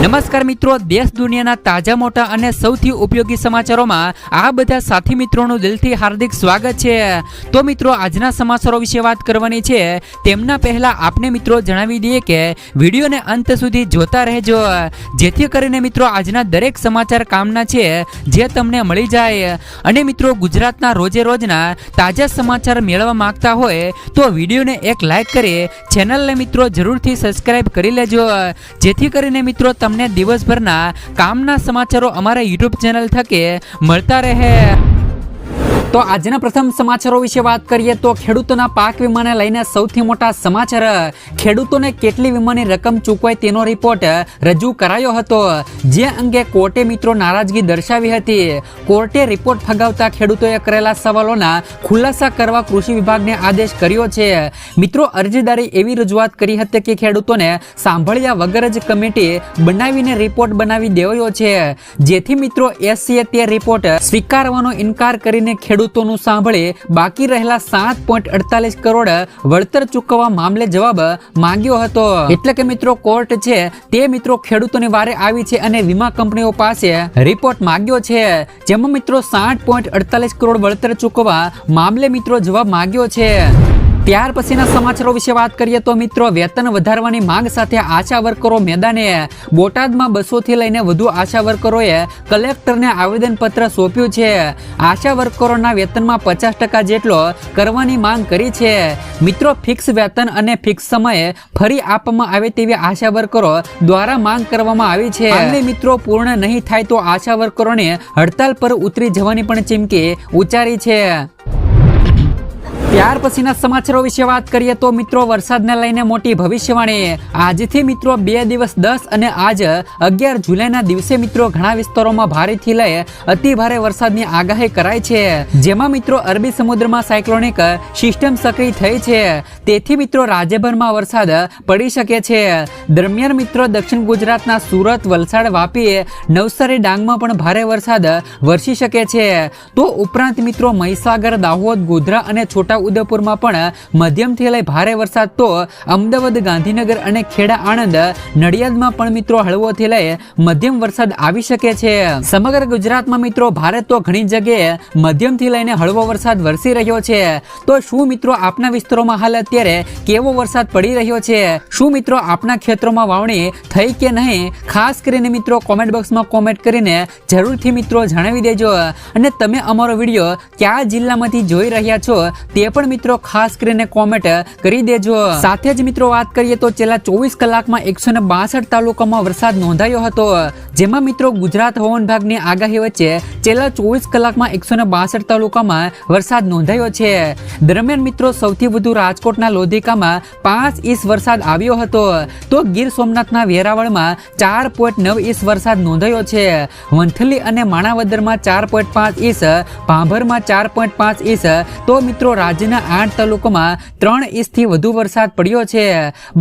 નમસ્કાર મિત્રો, દેશ દુનિયાના તાજા મોટા અને સૌથી ઉપયોગી સમાચારોમાં આ બધા સાથી મિત્રોનું દિલથી હાર્દિક સ્વાગત છે। તો મિત્રો, આજના સમાચારો વિશે વાત કરવાની છે। તેમના પહેલા આપને મિત્રો જણાવી દઈએ કે વિડીયોને અંત સુધી જોતા રહેજો, જેથી કરીને મિત્રો આજના દરેક સમાચાર કામના છે જે તમને મળી જાય। અને મિત્રો, ગુજરાતના રોજે રોજના તાજા સમાચાર મેળવવા માંગતા હોય તો વિડીયોને એક લાઈક કરી ચેનલને મિત્રો જરૂરથી સબસ્ક્રાઇબ કરી લેજો, જેથી કરીને મિત્રો તમને દિવસભરના કામના સમાચારો અમારા YouTube ચેનલ થકે મળતા રહે। તો આજના પ્રથમ સમાચારો વિશે વાત કરીએ તો ખેડૂતોના પાક વીમાને લઈને સૌથી મોટા સમાચાર। ખેડૂતોને કેટલી વીમાની રકમ ચૂકવાય તેનો રિપોર્ટ રજૂ કરાયો હતો, જે અંગે કોર્ટે મિત્રો નારાજગી દર્શાવી હતી। કોર્ટે રિપોર્ટ ફગાવતા ખેડૂતોએ કરેલા સવાલોના ખુલાસા કરવા કૃષિ વિભાગને આદેશ કર્યો છે। મિત્રો, અરજીદારે એવી રજૂઆત કરી હતી કે ખેડૂતોને સાંભળ્યા વગર જ કમિટી બનાવીને રિપોર્ટ બનાવી દેવાયો છે, જેથી મિત્રો એસસીએ તે રિપોર્ટ સ્વીકારવાનો ઇનકાર કરીને ખેડૂતોનું સાંભળે બાકી રહેલા 7.48 કરોડ વળતર ચૂકવવા મામલે જવાબ માંગ્યો હતો। એટલે કે મિત્રો કોર્ટ છે તે મિત્રો ખેડૂતોની વારે આવી છે અને વીમા કંપનીઓ પાસે રિપોર્ટ માંગ્યો છે, જેમાં મિત્રો 7.48 કરોડ વળતર ચૂકવવા મામલે મિત્રો જવાબ માંગ્યો છે। ત્યાર પછીના સમાચારો વિશે વાત કરીએ તો મિત્રો વેતન વધારવાની માંગ સાથે આશા વર્કરો મેદાને। બોટાદમાં 200 થી લઈને વધુ આશા વર્કરોએ કલેક્ટરને આવેદનપત્ર સોંપ્યું છે। આશા વર્કરોના વેતનમાં 50% જેટલો કરવાની માંગ કરી છે। મિત્રો, ફિક્સ વેતન અને ફિક્સ સમયે ફરી આપવામાં આવે તેવી આશા વર્કરો દ્વારા માંગ કરવામાં આવી છે। માંગણી મિત્રો પૂર્ણ નહીં થાય તો આશા વર્કરોને હડતાલ પર ઉતરી જવાની પણ ચીમકી ઉચ્ચારી છે। ત્યાર પછીના સમાચારો વિશે વાત કરીએ તો મિત્રો વરસાદને લઈને મોટી ભવિષ્યવાણી। આજથી મિત્રો 2 દિવસ 10 અને આજ 11 જુલાઈના દિવસે મિત્રો ઘણા વિસ્તારોમાં ભારેથી લઈ અતિ ભારે વરસાદની આગાહી કરાઈ છે, જેમાં મિત્રો અરબી સમુદ્રમાં સાયક્લોનિક સિસ્ટમ સક્રિય થઈ છે, તેથી મિત્રો રાજ્યભરમાં વરસાદ પડી શકે છે। દરમિયાન મિત્રો દક્ષિણ ગુજરાતના સુરત, વલસાડ, વાપી, નવસારી, ડાંગમાં પણ ભારે વરસાદ વરસી શકે છે। તો ઉપરાંત મિત્રો મહીસાગર, દાહોદ, ગોધરા અને છોટા ઉદેપુરમાં પણ મધ્યમથી લઈ ભારે વરસાદ, તો અમદાવાદ, ગાંધીનગર અને ખેડા, આણંદ, નડિયાદમાં પણ મિત્રો હળવોથી લઈ મધ્યમ વરસાદ આવી શકે છે। સમગ્ર ગુજરાતમાં મિત્રો ભારે તો ઘણી જગ્યાએ મધ્યમથી લઈને હળવો વરસાદ વરસી રહ્યો છે। તો શું મિત્રો આપના વિસ્તારોમાં હાલ અત્યારે કેવો વરસાદ પડી રહ્યો છે? શું મિત્રો આપના ખેતરોમાં વાવણી થઈ કે નહીં? ખાસ કરીને મિત્રો કોમેન્ટ બોક્સમાં કોમેન્ટ કરીને જરૂરથી મિત્રો જણાવી દેજો, અને તમે અમારો વિડીયો કયા જિલ્લામાંથી જોઈ રહ્યા છો તે પણ મિત્રો ખાસ કરીને કોમેન્ટ કરી દેજો। સાથે જ મિત્રો વાત કરીએ તો છેલ્લા 24 કલાકમાં 162 તાલુકામાં વરસાદ નોંધાયો હતો, જેમાં મિત્રો ગુજરાત હવામાન વિભાગની આગાહી વચ્ચે છેલ્લા 24 કલાકમાં 162 તાલુકામાં વરસાદ નોંધાયો છે। દરમિયાન મિત્રો સૌથી વધુ રાજકોટના લોધિકામાં 5 ઇંચ વરસાદ આવ્યો હતો, તો ગીર સોમનાથના વેરાવળમાં 4.9 ઇંચ વરસાદ નોંધાયો છે। વંથલી અને માણાવદરમાં 4.5 ઇંચ, ભાભરમાં 4.5 ઇંચ, તો મિત્રો રાજ્યના 8 તાલુકામાં 3 ઇંચથી વધુ વરસાદ પડ્યો છે।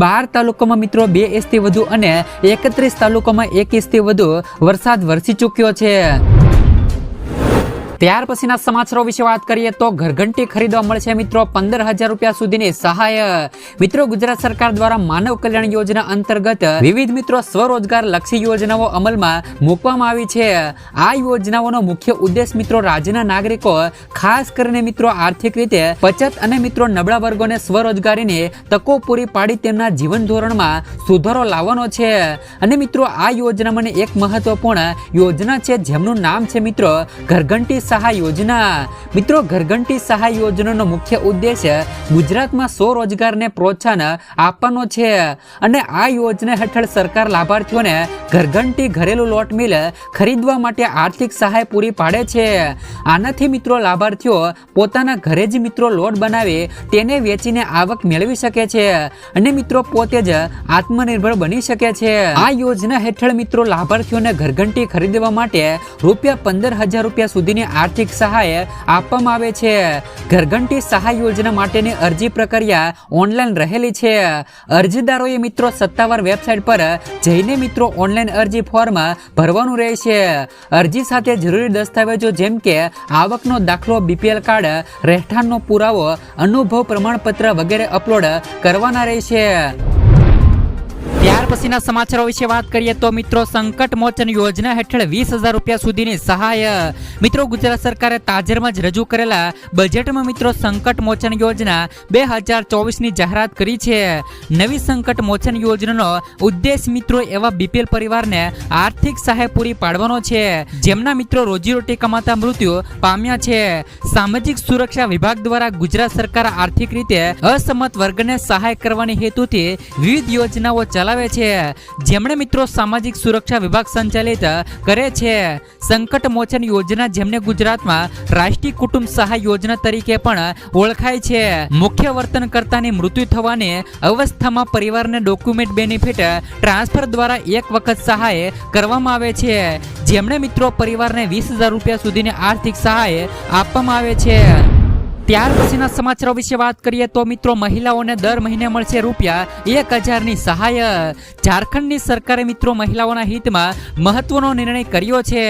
12 તાલુકામાં મિત્રો 2 ઇંચથી વધુ અને 31 તાલુકામાં 1 ઇંચથી વધુ વરસાદ વરસી ચૂક્યો છે। ત્યાર પછીના સમાચારો વિશે વાત કરીએ તો ઘરઘંટી ખરીદવા મળશે મિત્રો 15,000 રૂપિયા સુધીની સહાય। મિત્રો ગુજરાત સરકાર દ્વારા માનવ કલ્યાણ યોજના અંતર્ગત વિવિધ મિત્રો સ્વરોજગાર લક્ષી યોજનાઓ અમલમાં મૂકવામાં આવી છે। આ યોજનાઓનો મુખ્ય ઉદ્દેશ મિત્રો રાજ્યના નાગરિકો, ખાસ કરીને મિત્રો આર્થિક રીતે પછાત અને મિત્રો નબળા વર્ગોને સ્વરોજગારીની તકો પૂરી પાડી તેમના જીવન ધોરણમાં સુધારો લાવવાનો છે। અને મિત્રો આ યોજનામાં એક મહત્વપૂર્ણ યોજના છે જેમનું નામ છે મિત્રો ઘરઘંટી સહાય યોજના। મિત્રો ઘરઘંટી સહાય યોજનાનો મુખ્ય ઉદ્દેશ્ય ગુજરાતમાં સ્વરોજગારને પ્રોત્સાહન આપવાનો છે, અને આ યોજના હેઠળ સરકાર લાભાર્થીઓને ઘરઘંટી, ઘરેલું લોટ મિલ ખરીદવા માટે આર્થિક સહાય પૂરી પાડે છે। આનાથી મિત્રો લાભાર્થીઓ પોતાના ઘરે જ મિત્રો લોટ બનાવી તેને વેચીને આવક મેળવી શકે છે, અને મિત્રો પોતે જ આત્મનિર્ભર બની શકે છે। આ યોજના હેઠળ મિત્રો લાભાર્થીઓને ઘરઘંટી ખરીદવા માટે રૂપિયા 15,000 રૂપિયા સુધીની આર્થિક સહાય આપવામાં આવે છે। ઘરઘંટી સહાય યોજના માટેની અરજી પ્રક્રિયા ઓનલાઈન રહેલી છે। અરજીદારોએ મિત્રો સત્તાવાર વેબસાઇટ પર જઈને મિત્રો ઓનલાઈન અરજી ફોર્મ ભરવાનું રહેશે। અરજી સાથે જરૂરી દસ્તાવેજો જેમ કે આવકનો દાખલો, બીપીએલ કાર્ડ, રહેઠાણનો પુરાવો, અનુભવ પ્રમાણપત્ર વગેરે અપલોડ કરવાના રહેશે। ત્યાર પછીના સમાચારો વિશે વાત કરીએ તો મિત્રો સંકટ મોચન યોજના હેઠળ 20,000 રૂપિયા સુધીની સહાય. મિત્રો ગુજરાત સરકારે તાજેતરમાં જ રજૂ કરેલા બજેટમાં મિત્રો સંકટ મોચન યોજના 2024ની જાહેરાત કરી છે. નવી સંકટ મોચન યોજનાનો ઉદ્દેશ મિત્રો એવા બીપીએલ પરિવારને આર્થિક સહાય પૂરી પાડવાનો છે જેમના મિત્રો રોજીરોટી કમાતા મૃત્યુ પામ્યા છે. સામાજિક સુરક્ષા વિભાગ દ્વારા ગુજરાત સરકાર આર્થિક રીતે અસમર્થ વર્ગને સહાય કરવાની હેતુથી વિવિધ યોજનાઓ ચલાવે છે જેમણે મિત્રો સામાજિક સુરક્ષા વિભાગ સંચાલિત કરે છે. સંકટ મોચન યોજના જેમને ગુજરાતમાં રાષ્ટ્રીય કુટુંબ સહાય યોજના તરીકે પણ ઓળખાય છે. મુખ્ય વર્તનકર્તાની મૃત્યુ થવાની અવસ્થામાં પરિવારને ડોક્યુમેન્ટ બેનિફિટ ટ્રાન્સફર દ્વારા એક વખત સહાય કરવામાં આવે છે જેમણે મિત્રો પરિવારને 20,000 રૂપિયા સુધીની આર્થિક સહાય આપવામાં આવે છે. ત્યાર પછીના સમાચારો વિશે વાત કરીએ તો મિત્રો મહિલાઓને દર મહિને મળશે રૂપિયા 1,000ની સહાય. ઝારખંડની સરકારે મિત્રો મહિલાઓના હિતમાં મહત્વનો નિર્ણય કર્યો છે.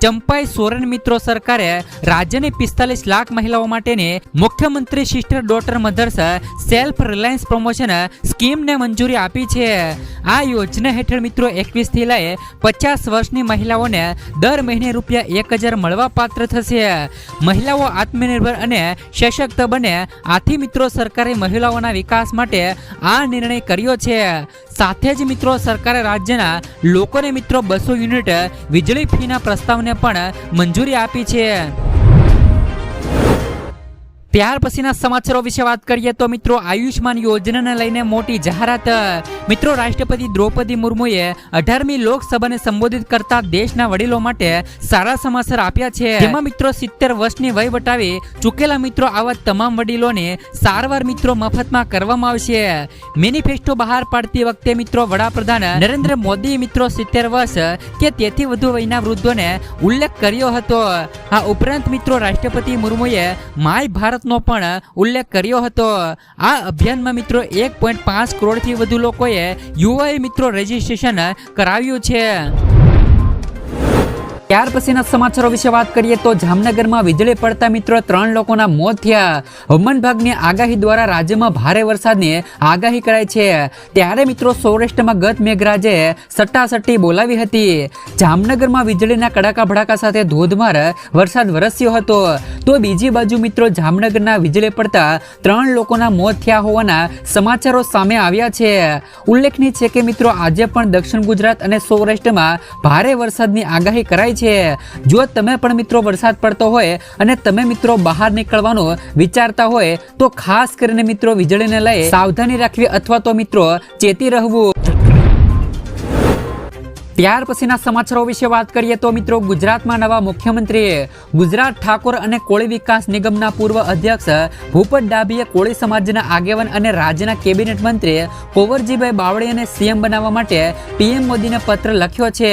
ચંપાઈ સોરેન મિત્રો સરકારે રાજ્યની 45 લાખ મહિલાઓ માટેની મુખ્યમંત્રી sister daughter mothers self reliance promotion સ્કીમને મંજૂરી આપી છે. આ યોજના હેઠળ મિત્રો 21 થી લઈ 50 વર્ષની મહિલાઓને દર મહિને રૂપિયા 1,000 મળવા પાત્ર થશે. મહિલાઓ આત્મનિર્ભર અને સશક્ત બને આથી મિત્રો સરકારે મહિલાઓના વિકાસ માટે આ નિર્ણય કર્યો છે. સાથે જ મિત્રો સરકારે રાજ્યના લોકોને મિત્રો 200 યુનિટ વીજળી ફીના પ્રસ્તાવને પણ મંજૂરી આપી છે. ત્યાર પછીના સમાચારો વિશે વાત કરીએ તો મિત્રો આયુષ્માન યોજનાને લઈને મોટી જાહેરાત. મિત્રો રાષ્ટ્રપતિ દ્રૌપદી મુર્મુએ 18મી લોકસભાને સંબોધિત કરતા દેશના વડીલો માટે સારા સમાચાર આપ્યા છે. જેમાં મિત્રો 70 વર્ષની વય વટાવી ચૂકેલા મિત્રો આવા તમામ વડીલોને સારવાર મિત્રો મફતમાં કરવામાં આવશે. મેનિફેસ્ટો બહાર પાડતી વખતે મિત્રો વડાપ્રધાન નરેન્દ્ર મોદીએ મિત્રો 70 વર્ષ કે તેથી વધુ વયના વૃદ્ધોને ઉલ્લેખ કર્યો હતો. આ ઉપરાંત મિત્રો રાષ્ટ્રપતિ મુર્મુએ માય ભારત નો પણ ઉલ્લેખ કર્યો હતો. આ અભિયાનમાં મિત્રો 1.5 કરોડથી વધુ લોકોએ યુવાએ મિત્રો રજીસ્ટ્રેશન કરાવ્યું છે. ત્યાર પછીના સમાચારો વિશે વાત કરીએ તો જામનગરમાં વીજળી પડતા મિત્રો 3 લોકોના મોત થયા. હવામાન વિભાગની આગાહી દ્વારા રાજ્યમાં ભારે વરસાદની આગાહી કરાઈ છે. ત્યારે મિત્રો સૌરાષ્ટ્રમાં ગત મેઘરાજે સટ્ટાસટ્ટી બોલાવી હતી. જામનગરમાં વીજળીના કડાકા ભડાકા સાથે ધોધમાર વરસાદ વરસ્યો હતો. તો બીજી બાજુ મિત્રો જામનગરના વીજળી પડતા 3 લોકોના મોત થયા હોવાના સમાચારો સામે આવ્યા છે. ઉલ્લેખનીય છે કે મિત્રો આજે પણ દક્ષિણ ગુજરાત અને સૌરાષ્ટ્રમાં ભારે વરસાદની આગાહી કરાઈ છે. જો તમે પણ મિત્રો વરસાદ પડતો હોય અને તમે મિત્રો બહાર નીકળવાનું વિચારતા હોય તો ખાસ કરીને મિત્રો વીજળીને લઈ સાવધાની રાખવી અથવા તો મિત્રો ચેતી રહેવું. ત્યાર પછીના સમાચારો વિશે વાત કરીએ તો મિત્રો ગુજરાતમાં નવા મુખ્યમંત્રી. ગુજરાત ઠાકોર અને કોળી વિકાસ નિગમના પૂર્વ અધ્યક્ષ ભૂપત ડાભીએ કોળી સમાજના આગેવાન અને રાજ્યના કેબિનેટ મંત્રી કુંવરજીભાઈ બાવળીયાને સીએમ બનાવવા માટે પીએમ મોદીને પત્ર લખ્યો છે.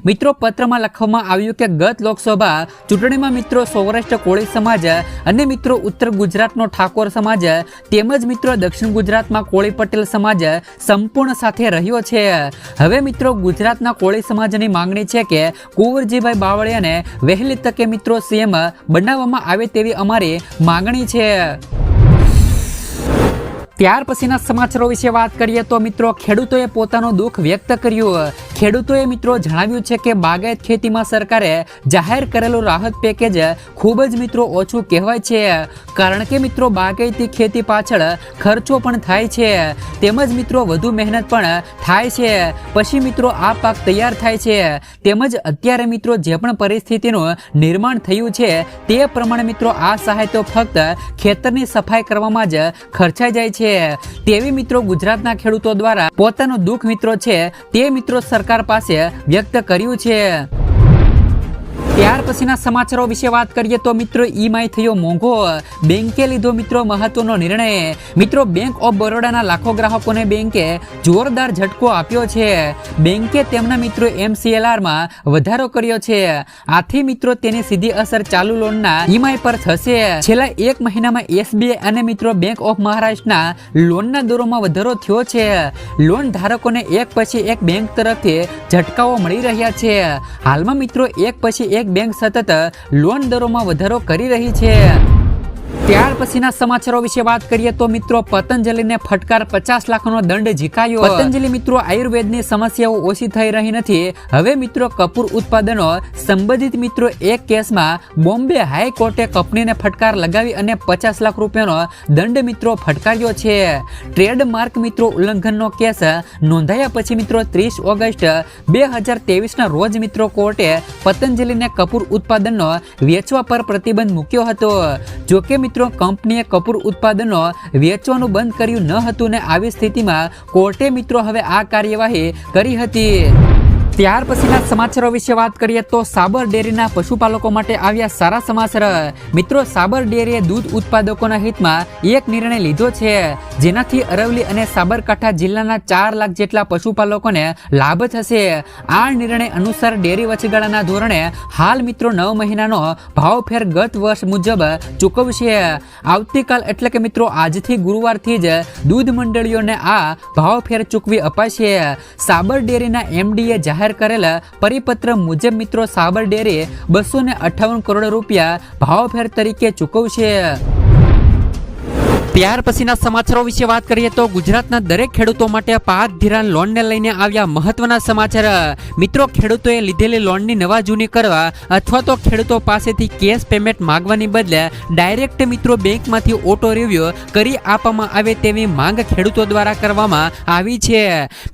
મિત્રો પત્રમાં લખવામાં આવ્યું કે ગત લોકસભા ચૂંટણીમાં મિત્રો સૌરાષ્ટ્ર કોળી સમાજ અને મિત્રો ઉત્તર ગુજરાતનો ઠાકોર સમાજ તેમજ મિત્રો દક્ષિણ ગુજરાતમાં કોળી પટેલ સમાજ સંપૂર્ણ સાથે રહ્યો છે. હવે મિત્રો ગુજરાતના કોળી સમાજની માંગણી છે કે કુંવરજીભાઈ બાવળિયાને વહેલી તકે મિત્રો સીએમ બનાવવામાં આવે તેવી અમારી માંગણી છે. ત્યાર પછીના સમાચારો વિશે વાત કરીએ તો મિત્રો ખેડૂતોએ પોતાનું દુઃખ વ્યક્ત કર્યું. ખેડૂતોએ મિત્રો જણાવ્યું છે કે બાગાયત ખેતીમાં સરકારે જાહેર કરેલું રાહત પેકેજ ખૂબ જ મિત્રો ઓછું કહેવાય છે. કારણ કે મિત્રો બાગાયતી ખેતી પાછળ ખર્ચો પણ થાય છે તેમજ મિત્રો વધુ મહેનત પણ થાય છે. પછી મિત્રો આ પાક તૈયાર થાય છે તેમજ અત્યારે મિત્રો જે પણ પરિસ્થિતિનું નિર્માણ થયું છે તે પ્રમાણે મિત્રો આ સહાય તો ફક્ત ખેતરની સફાઈ કરવામાં જ ખર્ચાઈ જાય છે. તેવી મિત્રો ગુજરાતના ખેડૂતો દ્વારા પોતાનું દુઃખ મિત્રો છે તે મિત્રો સરકાર પાસે વ્યક્ત કર્યું છે. ત્યાર પછીના સમાચારો વિશે વાત કરીએ તો મિત્રો ઈએમઆઈ થયો મોંઘો. બેંકે લીધો મિત્રો મહત્વનો નિર્ણય. મિત્રો બેંક ઓફ બરોડાના લાખો ગ્રાહકોને બેંકે જોરદાર ઝટકો આપ્યો છે. બેંકે તેમના મિત્રો MCLR-માં વધારો કર્યો છે. આથી મિત્રો તેની સીધી અસર ચાલુ લોનના ઈએમઆઈ પર થશે. છેલ્લા 1 મહિનામાં SBI અને મિત્રો બેંક ઓફ મહારાષ્ટ્રના લોનના દરોમાં વધારો થયો છે. લોન ધારકોને એક પછી એક બેંક તરફથી ઝટકાઓ મળી રહ્યા છે. હાલમાં મિત્રો એક પછી એક બેંક સતત લોન દરોમાં વધારો કરી રહી છે. ત્યાર પછીના સમાચારો વિશે વાત કરીએ તો મિત્રો પતંજલિને ફટકાર 50 લાખનો દંડ ઝીકાયો. પતંજલિ મિત્રો આયુર્વેદની સમસ્યાઓ ઓછી થઈ રહી નથી. હવે મિત્રો કપૂર ઉત્પાદનો સંબંધિત મિત્રો એક કેસમાં બોમ્બે હાઈકોર્ટે કંપનીને ફટકાર લગાવી અને 50 લાખ રૂપિયાનો દંડ મિત્રો ફટકાર્યો છે. ટ્રેડમાર્ક મિત્રો ઉલ્લંઘનનો કેસ નોંધાયા પછી મિત્રો 30 ઓગસ્ટ 2023ના રોજ મિત્રો કોર્ટે પતંજલિને કપૂર ઉત્પાદનો વેચવા પર પ્રતિબંધ મૂક્યો હતો. જોકે મિત્રો કંપનીએ કપૂર ઉત્પાદનો વેચવાનું બંધ કર્યું ન હતું ને આવી સ્થિતિમાં કોર્ટે મિત્રો હવે આ કાર્યવાહી કરી હતી. ત્યાર પછીના સમાચારો વિશે વાત કરીએ તો સાબર ડેરીના પશુપાલકો માટે આવ્યા સારા સમાચાર. મિત્રો સાબર ડેરીએ દૂધ ઉત્પાદકોના હિતમાં એક નિર્ણય લીધો છે, જેનાથી અરવલ્લી અને સાબરકાંઠા જિલ્લાના 4 લાખ જેટલા પશુપાલકોને લાભ થશે. આ નિર્ણય અનુસાર ડેરી વચગાળાના ધોરણે હાલ મિત્રો 9 મહિનાનો ભાવફેર ગત વર્ષ મુજબ ચૂકવશે. આવતીકાલ એટલે કે મિત્રો આજથી ગુરુવારથી જ દૂધ મંડળીઓને આ ભાવફેર ચૂકવી અપાશે. સાબર ડેરીના એમડીએ જાહેર કરેલા પરિપત્ર મુજબ મિત્રો સાબર ડેરી 258 કરોડ રૂપિયા ભાવફેર તરીકે ચૂકવશે. ત્યાર પછીના સમાચારો વિશે વાત કરીએ તો ગુજરાતના દરેક ખેડૂતો માટે પાક ધિરાણ લોનને લઈને આવ્યા મહત્વના સમાચાર. મિત્રો ખેડૂતોએ લીધેલી લોનની નવા જૂની કરવા અથવા તો ખેડૂતો પાસેથી કેશ પેમેન્ટ માંગવાની બદલે ડાયરેક્ટ મિત્રો બેંકમાંથી ઓટો રિવ્યુ કરી આપવામાં આવે તેવી માંગ ખેડૂતો દ્વારા કરવામાં આવી છે.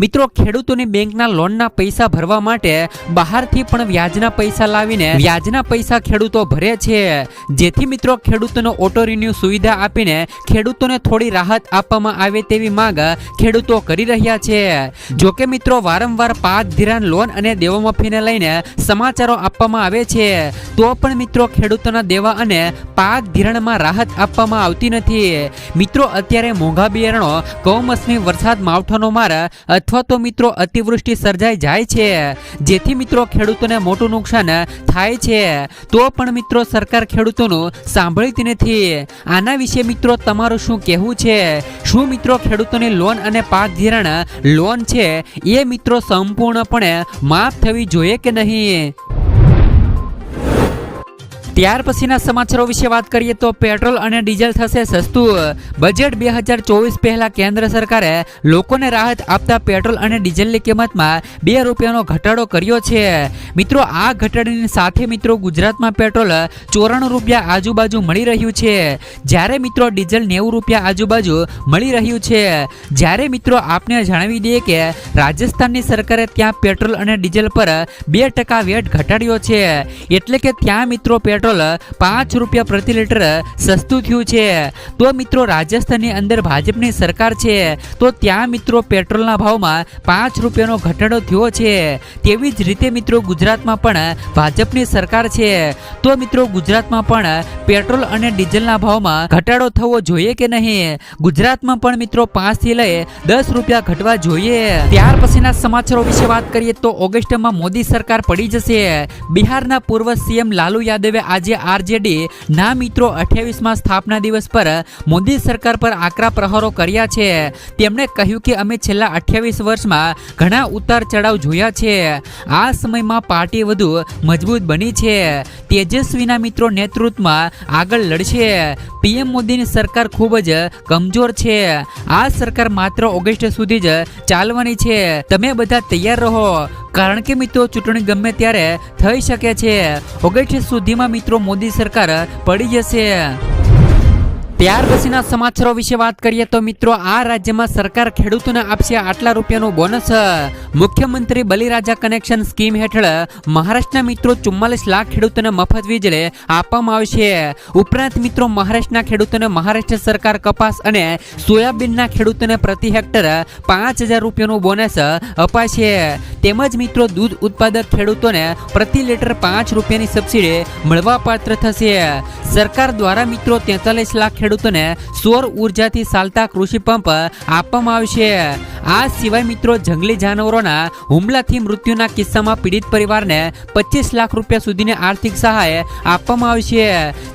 મિત્રો ખેડૂતોની બેંકના લોનના પૈસા ભરવા માટે બહારથી પણ વ્યાજના પૈસા લાવીને વ્યાજના પૈસા ખેડૂતો ભરે છે, જેથી મિત્રો ખેડૂતોનો ઓટો રિન્યુ સુવિધા આપીને ખેડૂતોને થોડી રાહત આપવામાં આવે તેવી માંગ ખેડૂતો કરી રહ્યા છે. જોકે મિત્રો વારંવાર પાક ધિરાણ લોન અને દેવા માફીને લઈને સમાચારો આપવામાં આવે છે, તો પણ મિત્રો ખેડૂતોના દેવા અને પાક ધિરાણમાં રાહત આપવામાં આવતી નથી. મિત્રો અત્યારે મોંઘા બિયારણો, કમોસમી વરસાદ, માવઠાનો માર અથવા તો મિત્રો અતિવૃષ્ટિ સર્જાઈ જાય છે, જેથી મિત્રો ખેડૂતોને મોટું નુકસાન થાય છે, તો પણ મિત્રો સરકાર ખેડૂતોનું સાંભળતી નથી. આના વિશે મિત્રો તમારું શું કહેવું છે? શું મિત્રો ખેડૂતોની લોન અને પાક ધિરાણ લોન છે એ મિત્રો સંપૂર્ણપણે માફ થવી જોઈએ કે નહીં? ત્યાર પછીના સમાચારો વિશે વાત કરીએ તો પેટ્રોલ અને ડીઝલ થશે સસ્તું. બજેટ 2024 પહેલા કેન્દ્ર સરકારે લોકોને રાહત આપતા પેટ્રોલ અને ડીઝલની કિંમતમાં 2 રૂપિયાનો ઘટાડો કર્યો છે. મિત્રો આ ઘટાડાની સાથે મિત્રો ગુજરાતમાં પેટ્રોલ 94 રૂપિયા આજુબાજુ મળી રહ્યું છે, જ્યારે મિત્રો ડીઝલ 90 રૂપિયા આજુબાજુ મળી રહ્યું છે. જ્યારે મિત્રો આપને જણાવી દઈએ કે રાજસ્થાનની સરકારે ત્યાં પેટ્રોલ અને ડીઝલ પર 2% વેટ ઘટાડ્યો છે, એટલે કે ત્યાં મિત્રો પેટ્રોલ 5 રૂપિયા પ્રતિ લીટર સસ્તું થયું છે. તો મિત્રો રાજસ્થાનની અંદર ભાજપની સરકાર છે, તો ત્યાં મિત્રો પેટ્રોલના ભાવમાં 5 રૂપિયાનો ઘટાડો થયો છે. તેવી જ રીતે મિત્રો ગુજરાતમાં પણ ભાજપની સરકાર છે, તો મિત્રો ગુજરાતમાં પણ પેટ્રોલ અને ડીઝલના ભાવમાં ઘટાડો થવો જોઈએ કે નહીં? ગુજરાતમાં પણ મિત્રો 5 થી લઈ 10 રૂપિયા ઘટવા જોઈએ. ત્યાર પછીના સમાચારો વિશે વાત કરીએ તો ઓગસ્ટમાં મોદી સરકાર પડી જશે. બિહારના પૂર્વ સીએમ લાલુ યાદવે આજે આરજેડી ના મિત્રો 28મા સ્થાપના દિવસ પર મોદી સરકાર પર આકરા પ્રહારો કર્યા છે. તેમણે કહ્યું કે અમે છેલ્લા 28 વર્ષમાં ઘણા ઉતાર ચઢાવ જોયા છે. આ સમયમાં પાર્ટી વધુ મજબૂત બની છે. તેજસ્વીના મિત્રો નેતૃત્વમાં આગળ લડશે. પીએમ મોદીની સરકાર ખૂબ જ કમજોર છે. આ સરકાર માત્ર ઓગસ્ટ સુધી જ ચાલવાની છે. તમે બધા તૈયાર રહો, કારણ કે મિત્રો ચૂંટણી ગમે ત્યારે થઈ શકે છે. ઓગસ્ટ સુધીમાં મિત્રો મોદી સરકાર પડી જશે. ત્યાર પછીના સમાચારો વિશે વાત કરીએ તો મિત્રો આ રાજ્યમાં સરકાર ખેડૂતોને આપશે આટલા રૂપિયાનું બોનસ. મુખ્યમંત્રી બલિરાજા કનેક્શન સ્કીમ હેઠળ મહારાષ્ટ્રના મિત્રો 44 લાખ ખેડૂતોને મફત વીજળી આપવામાં આવશે. ઉપરાંત મિત્રો મહારાષ્ટ્રના ખેડૂતોને મહારાષ્ટ્ર સરકાર કપાસ અને સોયાબીનના ખેડૂતોને પ્રતિ હેક્ટર 5000 રૂપિયાનું બોનસ અપાશે. તેમજ મિત્રો દૂધ ઉત્પાદક ખેડૂતોને પ્રતિ લીટર 5 રૂપિયાની સબસિડી મળવાપાત્ર થશે. સરકાર દ્વારા મિત્રો 43 લાખ ખેડૂતોને સૌર ઉર્જાથી ચાલતા કૃષિ પંપ આપવામાં આવશે. આ સિવાય મિત્રો જંગલી જાનવરોના હુમલાથી મૃત્યુના કિસ્સામાં પીડિત પરિવારને 25 લાખ રૂપિયા સુધીની આર્થિક સહાય આપવામાં આવશે.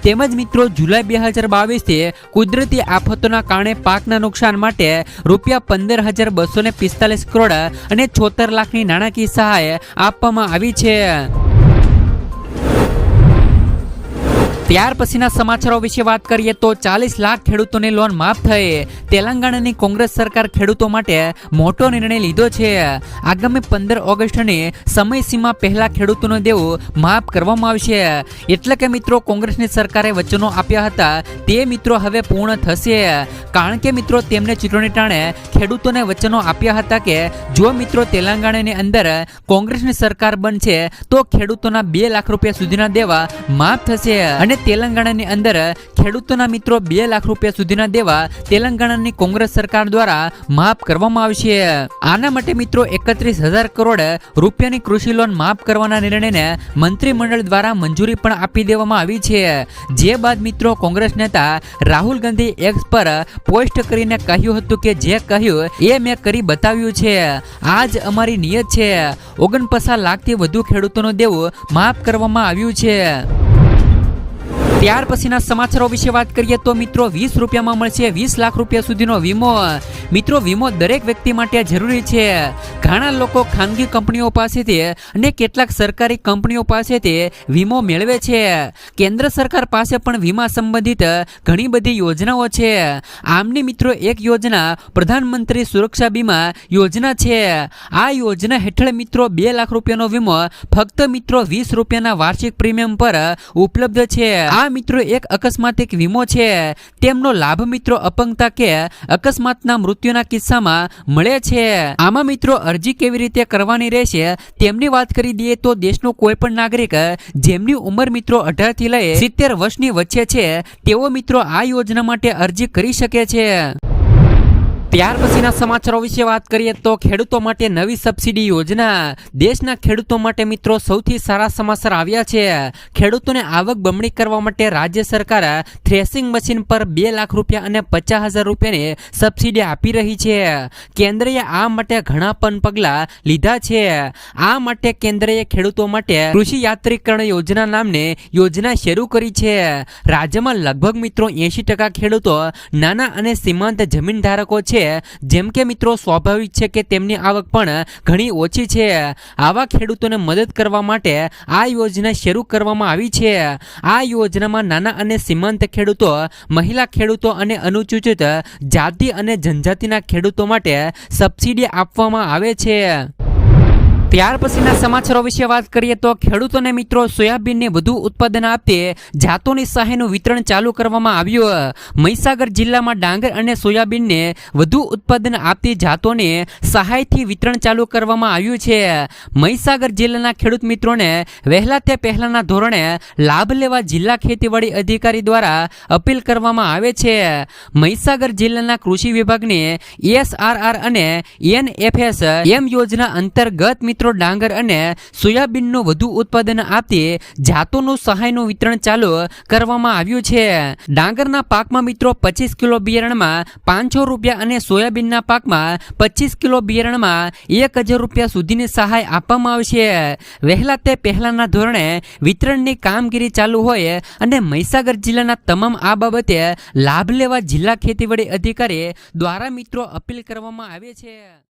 તેમજ મિત્રો જુલાઈ 2022 થી કુદરતી આફતોના કારણે પાકના નુકસાન માટે રૂપિયા 15,245 કરોડ અને 76 લાખની નાણાકીય સહાય આપવામાં આવી છે. ત્યાર પછીના સમાચારો વિશે વાત કરીએ તો 40 લાખ ખેડૂતોની લોન માફ થઈ. તેલંગાણાની કોંગ્રેસ સરકાર ખેડૂતો માટે મોટો નિર્ણય લીધો છે. આગામી 15 ઓગસ્ટની સમયસીમા પહેલા ખેડૂતોનું દેવું માફ કરવામાં આવશે. એટલે કે મિત્રો કોંગ્રેસની સરકારે વચનો આપ્યા હતા તે મિત્રો હવે પૂર્ણ થશે. કારણ કે મિત્રો તેમને ચૂંટણી ટાણે ખેડૂતોને વચનો આપ્યા હતા કે જો મિત્રો તેલંગાણાની અંદર કોંગ્રેસની સરકાર બનશે તો ખેડૂતોના 2 લાખ રૂપિયા સુધીના દેવા માફ થશે. અને તેલંગાણાની અંદર ખેડૂતોના મિત્રો 2 લાખ રૂપિયા સુધીના દેવા તેલંગાણાની કોંગ્રેસ સરકાર દ્વારા માફ કરવામાં આવશે. આના માટે મિત્રો 31,000 કરોડ રૂપિયાની કૃષિ લોન માફ કરવાના નિર્ણયને મંત્રીમંડળ દ્વારા મંજૂરી પણ આપી દેવામાં આવી છે. જે બાદ મિત્રો કોંગ્રેસ નેતા રાહુલ ગાંધી એક્સ પર પોસ્ટ કરીને કહ્યું હતું કે જે કહ્યું એ મેં કરી બતાવ્યું છે. આ જ અમારી નિયત છે. 49 લાખથી વધુ ખેડૂતોનું દેવું માફ કરવામાં આવ્યું છે. ત્યાર પછીના સમાચારો વિશે વાત કરીએ તો મિત્રો 20 રૂપિયામાં મળશે 20 લાખ રૂપિયા સુધીનો વીમો. મિત્રો વીમો દરેક વ્યક્તિ માટે જરૂરી છે. ઘણા લોકો ખાનગી કંપનીઓ પાસેથી અને કેટલાક સરકારી કંપનીઓ પાસેથી વીમો મેળવે છે. કેન્દ્ર સરકાર પાસે પણ વીમા સંબંધિત ઘણી બધી યોજનાઓ છે. આમની મિત્રો એક યોજના પ્રધાનમંત્રી સુરક્ષા બીમા યોજના છે. આ યોજના હેઠળ મિત્રો 2 લાખ રૂપિયાનો વીમો ફક્ત મિત્રો 20 રૂપિયાના વાર્ષિક પ્રીમિયમ પર ઉપલબ્ધ છે. આ મિત્રો એક અકસ્માતિક વીમો છે. તેમનો લાભ મિત્રો અપંગતા કે અકસ્માતના મૃત્યુના કિસ્સામાં મળે છે. આમાં મિત્રો અરજી કેવી રીતે કરવાની રહેશે તેમની વાત કરી દઈએ તો દેશનો કોઈ પણ નાગરિક જેમની ઉંમર મિત્રો 18 થી લઈ 70 વર્ષની વચ્ચે છે તેઓ મિત્રો આ યોજના માટે અરજી કરી શકે છે. ત્યાર પછીના સમાચારો વિશે વાત કરીએ તો ખેડૂતો માટે નવી સબસિડી યોજના. દેશના ખેડૂતો માટે મિત્રો સૌથી સારા સમાચાર આવ્યા છે. ખેડૂતોને આવક બમણી કરવા માટે રાજ્ય સરકાર થ્રેસિંગ મશીન પર 2 લાખ રૂપિયા અને 50,000 રૂપિયાની સબસિડી આપી રહી છે. કેન્દ્રએ આ માટે ઘણા પણ પગલાં લીધા છે. આ માટે કેન્દ્રએ ખેડૂતો માટે કૃષિ યાત્રીકરણ યોજના નામની યોજના શરૂ કરી છે. રાજ્યમાં લગભગ મિત્રો 80% ખેડૂતો નાના અને સીમાંત જમીન ધારકો છે. જેમ કે મિત્રો સ્વાભાવિક છે કે તેમની આવક પણ ઘણી ઓછી છે. આવા ખેડૂતોને મદદ કરવા માટે આ યોજના શરૂ કરવામાં આવી છે. આ યોજનામાં નાના અને સીમાંત ખેડૂતો, મહિલા ખેડૂતો અને અનુસૂચિત જાતિ અને જનજાતિના ખેડૂતો માટે સબસિડી આપવામાં આવે છે. ત્યાર પછીના સમાચારો વિશે વાત કરીએ તો ખેડૂતોને મિત્રો સોયાબીનને વધુ ઉત્પાદન આપતી જાતોની સહાયનું વિતરણ ચાલુ કરવામાં આવ્યું. મહીસાગર જિલ્લામાં ડાંગર અને સોયાબીનને વધુ ઉત્પાદન આપતી જાતોને સહાયથી વિતરણ ચાલુ કરવામાં આવ્યું છે. મહીસાગર જિલ્લાના ખેડૂત મિત્રોને વહેલા તે પહેલાના ધોરણે લાભ લેવા જિલ્લા ખેતીવાડી અધિકારી દ્વારા અપીલ કરવામાં આવે છે. મહીસાગર જિલ્લાના કૃષિ વિભાગની SRR અને NFS એમ યોજના અંતર્ગત મિત્રો ડાંગર અને સોયાબીનનું વધુ ઉત્પાદન આપતી જાતોનું સહાયનું વિતરણ ચાલુ કરવામાં આવ્યું છે. ડાંગરના પાકમાં મિત્રો 25 કિલો બિયારણમાં 500 રૂપિયા અને સોયાબીનના પાકમાં 25 કિલો બિયારણમાં 1,000 રૂપિયા સુધીની સહાય આપવામાં આવશે. વહેલા તે પહેલાના ધોરણે વિતરણની કામગીરી ચાલુ હોય અને મહીસાગર જિલ્લાના તમામ આ બાબતે લાભ લેવા જિલ્લા ખેતીવાડી અધિકારી દ્વારા મિત્રો અપીલ કરવામાં આવે છે.